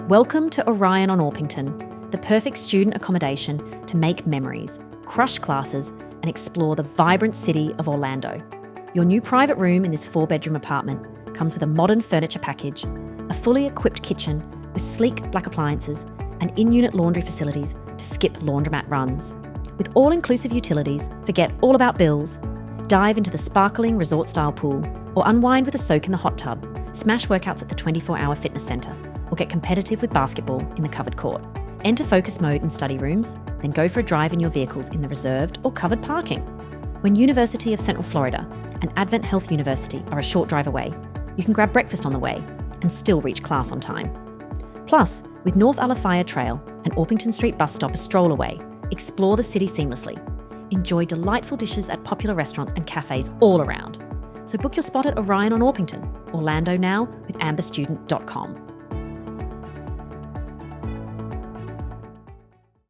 Welcome to Orion on Orpington, the perfect student accommodation to make memories, crush classes, and explore the vibrant city of Orlando. Your new private room in this 4-bedroom apartment comes with a modern furniture package, a fully equipped kitchen with sleek black appliances, and in-unit laundry facilities to skip laundromat runs. With all-inclusive utilities, forget all about bills. Dive into the sparkling resort-style pool, or unwind with a soak in the hot tub, smash workouts at the 24-hour fitness centre, or get competitive with basketball in the covered court. Enter focus mode in study rooms, then go for a drive in your vehicles in the reserved or covered parking. When University of Central Florida and Advent Health University are a short drive away, you can grab breakfast on the way and still reach class on time. Plus, with North Alafaya Trail and Orpington Street bus stop a stroll away, explore the city seamlessly. Enjoy delightful dishes at popular restaurants and cafes all around. So book your spot at Orion on Orpington, Orlando now with amberstudent.com.